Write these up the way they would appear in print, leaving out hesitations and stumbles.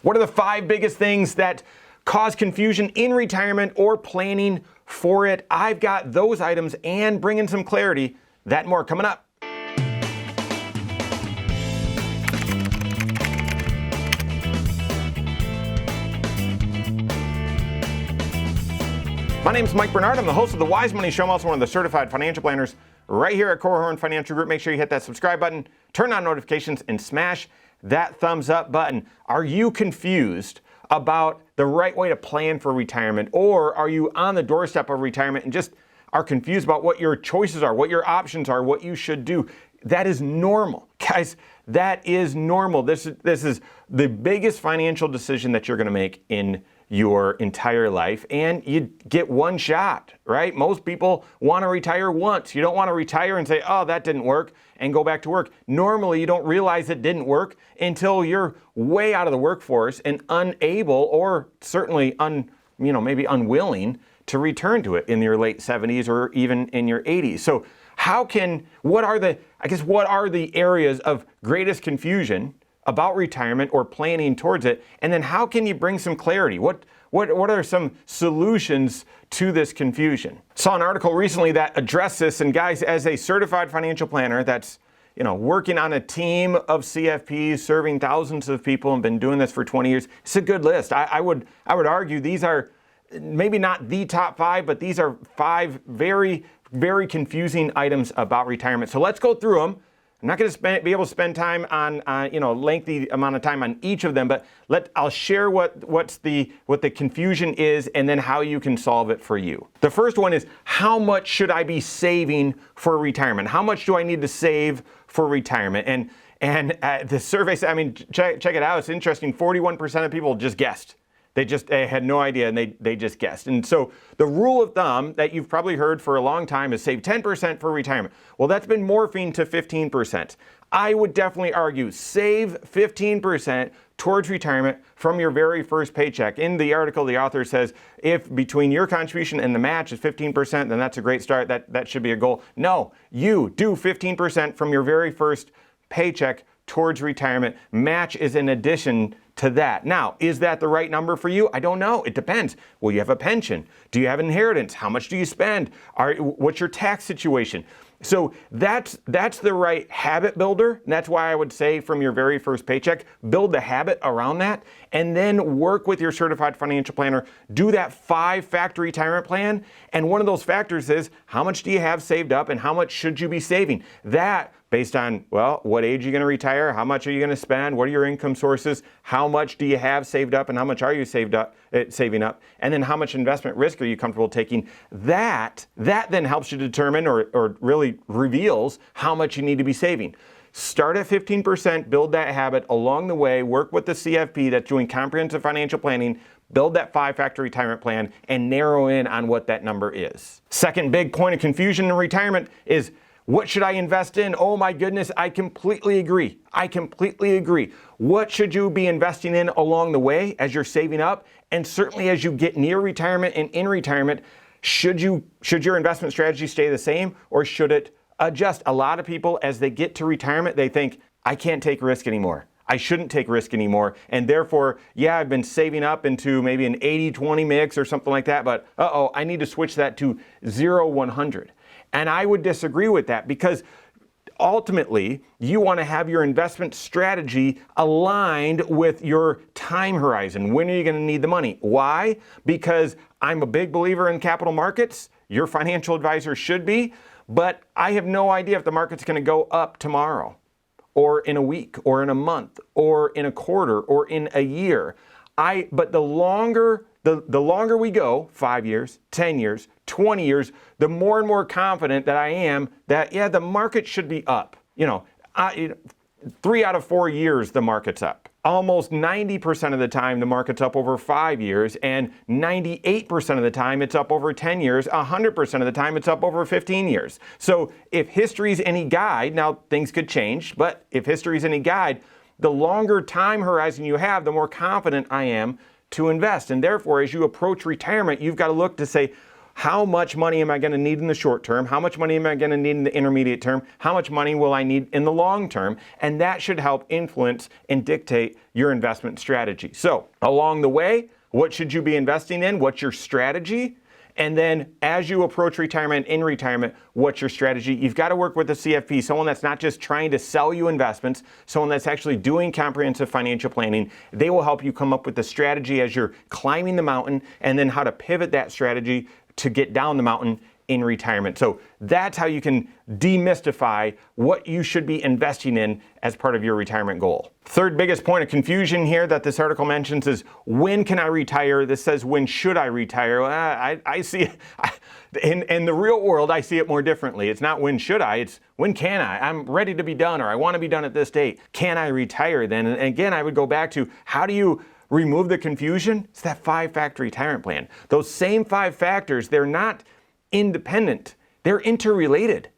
What are the 5 biggest things that cause confusion in retirement or planning for it? I've got those items and bringing some clarity. That and more coming up. My name is Mike Bernard. I'm the host of the Wise Money Show. I'm also one of the certified financial planners right here at Korhorn Financial Group. Make sure you hit that subscribe button, turn on notifications, and smash that thumbs up button. Are you confused about the right way to plan for retirement, or are you on the doorstep of retirement and just are confused about what your choices are, what your options are, what you should do? That is normal. Guys, that is normal. This is the biggest financial decision that you're going to make in your entire life, and you get one shot, right? Most people want to retire once. You don't want to retire and say, oh, that didn't work, and go back to work. Normally, you don't realize it didn't work until you're way out of the workforce and unable, or certainly maybe unwilling to return to it in your late 70s or even in your 80s. So what are the areas of greatest confusion about retirement or planning towards it? And then how can you bring some clarity? What are some solutions to this confusion? Saw an article recently that addressed this, and guys, as a certified financial planner that's working on a team of CFPs, serving thousands of people, and been doing this for 20 years, it's a good list. I would argue these are maybe not the top 5, but these are 5 very, very confusing items about retirement. So let's go through them. I'm not going to be able to spend time on lengthy amount of time on each of them, but I'll share what the confusion is and then how you can solve it for you. The first one is, how much should I be saving for retirement? How much do I need to save for retirement? And the survey, check it out. It's interesting. 41% of people just guessed. They had no idea, and they just guessed. And so the rule of thumb that you've probably heard for a long time is save 10% for retirement. Well, that's been morphing to 15%. I would definitely argue save 15% towards retirement from your very first paycheck. In the article, the author says, if between your contribution and the match is 15%, then that's a great start. That should be a goal. No, you do 15% from your very first paycheck towards retirement. Match is in addition to that. Now, is that the right number for you? I don't know. It depends. Will you have a pension? Do you have inheritance? How much do you spend? What's your tax situation? So that's the right habit builder. And that's why I would say from your very first paycheck, build the habit around that, and then work with your certified financial planner. Do that 5-factor retirement plan. And one of those factors is, how much do you have saved up and how much should you be saving? That based on, what age are you going to retire? How much are you going to spend? What are your income sources? How much do you have saved up and how much are you saving up? And then how much investment risk are you comfortable taking? That then helps you determine or really reveals how much you need to be saving. Start at 15%, build that habit along the way, work with the CFP that's doing comprehensive financial planning, build that 5-factor retirement plan, and narrow in on what that number is. Second big point of confusion in retirement is, what should I invest in? Oh my goodness, I completely agree. What should you be investing in along the way as you're saving up? And certainly as you get near retirement and in retirement, should your investment strategy stay the same or should it adjust? A lot of people, as they get to retirement, they think, I can't take risk anymore. I shouldn't take risk anymore. And therefore, I've been saving up into maybe an 80-20 mix or something like that, but I need to switch that to 0-100. And I would disagree with that, because ultimately you want to have your investment strategy aligned with your time horizon. When are you going to need the money? Why? Because I'm a big believer in capital markets. Your financial advisor should be, but I have no idea if the market's going to go up tomorrow or in a week or in a month or in a quarter or in a year. But the longer we go, 5 years, 10 years, 20 years, the more and more confident that I am that, the market should be up. 3 out of 4 years, the market's up. Almost 90% of the time, the market's up over 5 years, and 98% of the time, it's up over 10 years. 100% of the time, it's up over 15 years. So if history's any guide, now things could change, but if history's any guide, the longer time horizon you have, the more confident I am to invest. And therefore, as you approach retirement, you've got to look to say, How much money am I going to need in the short term? How much money am I going to need in the intermediate term? How much money will I need in the long term? And that should help influence and dictate your investment strategy. So along the way, what should you be investing in? What's your strategy? And then as you approach retirement, in retirement, what's your strategy? You've got to work with a CFP, someone that's not just trying to sell you investments, someone that's actually doing comprehensive financial planning. They will help you come up with the strategy as you're climbing the mountain, and then how to pivot that strategy to get down the mountain in retirement. So that's how you can demystify what you should be investing in as part of your retirement goal. Third biggest point of confusion here that this article mentions is, when can I retire? This says, when should I retire? Well, I see it, in the real world, I see it more differently. It's not when should I, it's when can I? I'm ready to be done, or I want to be done at this date. Can I retire then? And again, I would go back to, how do you remove the confusion? It's that 5-factor retirement plan. Those same 5 factors, they're not independent. They're interrelated.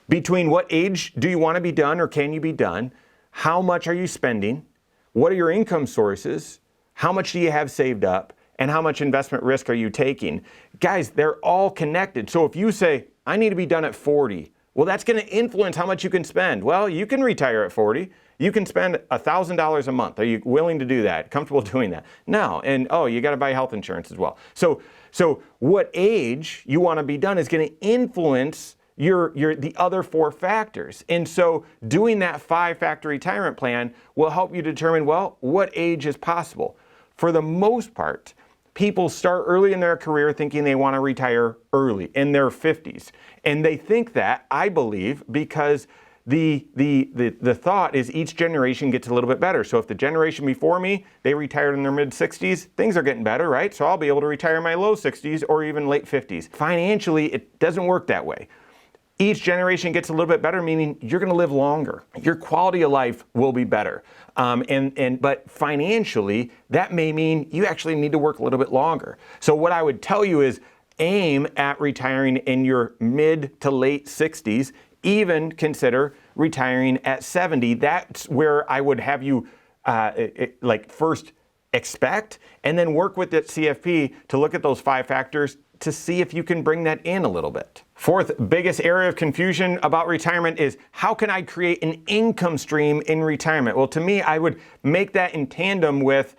Between what age do you want to be done, or can you be done? How much are you spending? What are your income sources? How much do you have saved up? And how much investment risk are you taking? Guys, they're all connected. So if you say, I need to be done at 40, well, that's going to influence how much you can spend. Well, you can retire at 40. You can spend $1,000 a month. Are you willing to do that? Comfortable doing that? No. And you got to buy health insurance as well. So what age you want to be done is going to influence the other 4 factors. And so doing that 5-factor retirement plan will help you determine, well, what age is possible. For the most part, people start early in their career thinking they want to retire early, in their 50s. And they think that, I believe, because the thought is each generation gets a little bit better. So if the generation before me, they retired in their mid-60s, things are getting better, right? So I'll be able to retire in my low 60s or even late 50s. Financially, it doesn't work that way. Each generation gets a little bit better, meaning you're going to live longer. Your quality of life will be better. But financially, that may mean you actually need to work a little bit longer. So what I would tell you is, aim at retiring in your mid to late 60s. Even consider retiring at 70. That's where I would have you first expect, and then work with the CFP to look at those 5 factors to see if you can bring that in a little bit. Fourth biggest area of confusion about retirement is, how can I create an income stream in retirement? Well, to me, I would make that in tandem with,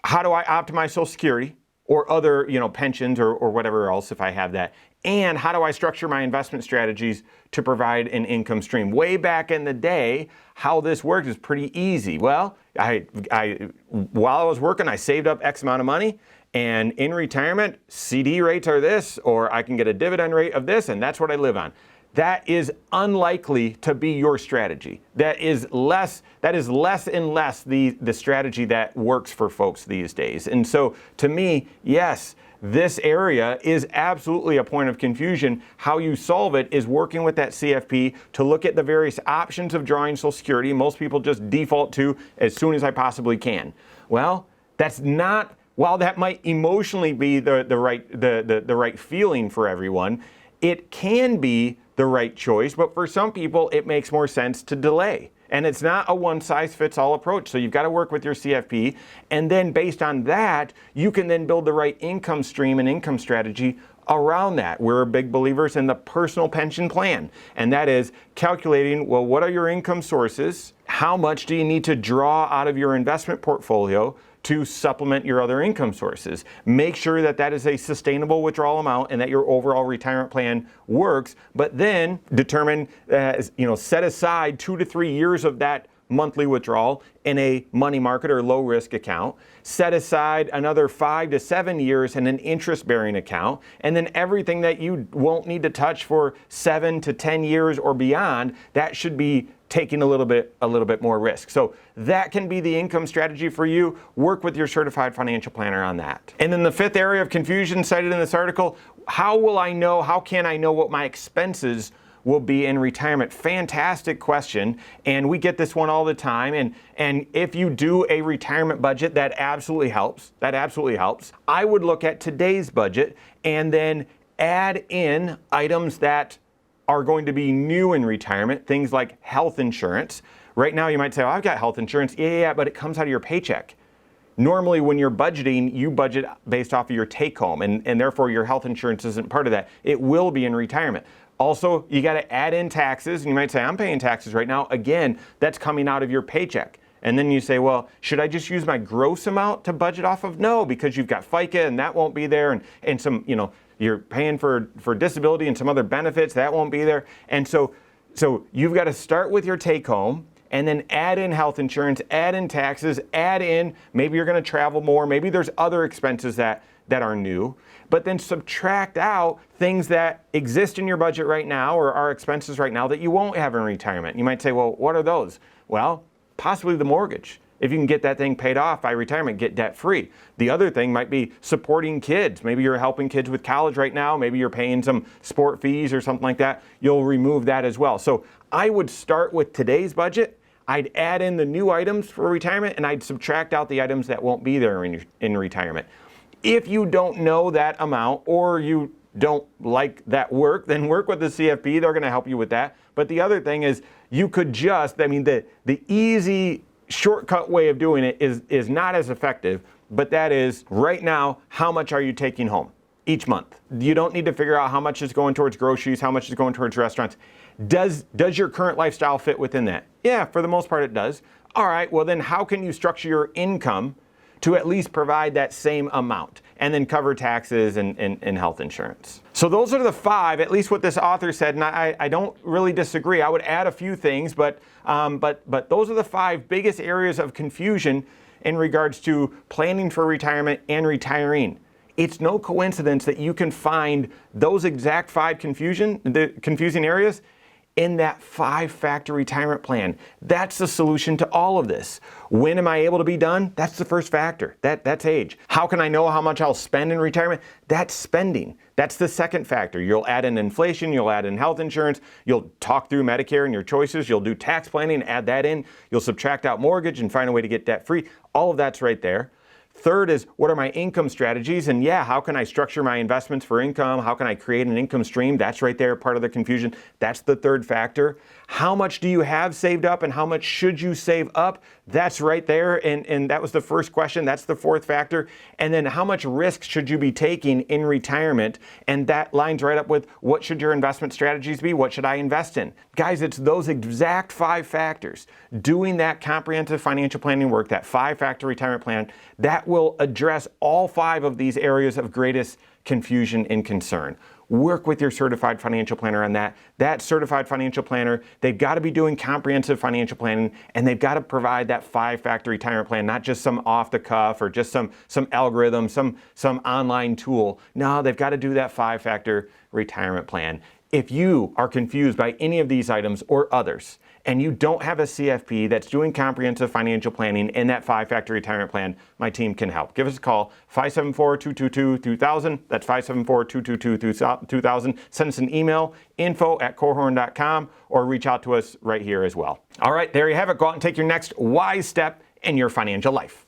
how do I optimize Social Security or other pensions or whatever else if I have that, and how do I structure my investment strategies to provide an income stream? Way back in the day, how this worked is pretty easy. Well, while I was working, I saved up X amount of money, and in retirement, CD rates are this, or I can get a dividend rate of this, and that's what I live on. That is unlikely to be your strategy. That is less and less the strategy that works for folks these days. And so to me, yes, this area is absolutely a point of confusion. How you solve it is working with that CFP to look at the various options of drawing Social Security. Most people just default to as soon as I possibly can. Well, that's not, while that might emotionally be the right feeling for everyone, it can be the right choice, but for some people it makes more sense to delay. And it's not a one-size-fits-all approach. So you've got to work with your CFP, and then based on that, you can then build the right income stream and income strategy around that. We're big believers in the personal pension plan, and that is calculating, well, what are your income sources? How much do you need to draw out of your investment portfolio to supplement your other income sources? Make sure that that is a sustainable withdrawal amount and that your overall retirement plan works, but then determine, set aside 2 to 3 years of that monthly withdrawal in a money market or low risk account. Set aside another 5 to 7 years in an interest bearing account, and then everything that you won't need to touch for 7 to 10 years or beyond, that should be taking a little bit more risk. So that can be the income strategy for you. Work with your certified financial planner on that. And then the 5th area of confusion cited in this article, how can I know what my expenses will be in retirement? Fantastic question, and we get this one all the time. And if you do a retirement budget, that absolutely helps. I would look at today's budget and then add in items that are going to be new in retirement, things like health insurance. Right now you might say, oh, I've got health insurance. Yeah, but it comes out of your paycheck. Normally, when you're budgeting, you budget based off of your take home, and therefore your health insurance isn't part of that. It will be in retirement. Also, you got to add in taxes, and you might say, I'm paying taxes right now. Again, that's coming out of your paycheck. And then you say, well, should I just use my gross amount to budget off of? No, because you've got FICA and that won't be there, and some, you're paying for disability and some other benefits, that won't be there. And so you've got to start with your take home, and then add in health insurance, add in taxes, add in, maybe you're going to travel more, maybe there's other expenses that are new, but then subtract out things that exist in your budget right now or are expenses right now that you won't have in retirement. You might say, well, what are those? Well, possibly the mortgage. If you can get that thing paid off by retirement, get debt free. The other thing might be supporting kids. Maybe you're helping kids with college right now. Maybe you're paying some sport fees or something like that. You'll remove that as well. So I would start with today's budget. I'd add in the new items for retirement, and I'd subtract out the items that won't be there in retirement. If you don't know that amount, or you don't like that work, then work with the CFP. They're going to help you with that. But the other thing is, you could just, the easy shortcut way of doing it is not as effective, but that is right now, how much are you taking home each month? You don't need to figure out how much is going towards groceries, how much is going towards restaurants. Does your current lifestyle fit within that? Yeah, for the most part it does. All right, well then how can you structure your income to at least provide that same amount and then cover taxes and health insurance? So those are the 5, at least what this author said, and I don't really disagree. I would add a few things, but those are the 5 biggest areas of confusion in regards to planning for retirement and retiring. It's no coincidence that you can find those exact 5 confusing areas in that 5-factor retirement plan. That's the solution to all of this. When am I able to be done? That's the first factor. That's age. How can I know how much I'll spend in retirement? That's spending. That's the second factor. You'll add in inflation, you'll add in health insurance, you'll talk through Medicare and your choices, you'll do tax planning, add that in, you'll subtract out mortgage and find a way to get debt free. All of that's right there. Third is, what are my income strategies? And yeah, how can I structure my investments for income? How can I create an income stream? That's right there, part of the confusion. That's the third factor. How much do you have saved up and how much should you save up? That's right there. And that was the first question. That's the fourth factor. And then how much risk should you be taking in retirement? And that lines right up with, what should your investment strategies be? What should I invest in? Guys, it's those exact 5 factors. Doing that comprehensive financial planning work, that 5-factor retirement plan, that will address all 5 of these areas of greatest confusion and concern. Work with your certified financial planner on that. That certified financial planner, they've got to be doing comprehensive financial planning, and they've got to provide that 5-factor retirement plan, not just some off the cuff or just some algorithm, some online tool. No, they've got to do that 5-factor retirement plan. If you are confused by any of these items or others, and you don't have a CFP that's doing comprehensive financial planning in that 5-factor retirement plan, my team can help. Give us a call, 574-222-2000. That's 574-222-2000. Send us an email, info@korhorn.com, or reach out to us right here as well. All right, there you have it. Go out and take your next wise step in your financial life.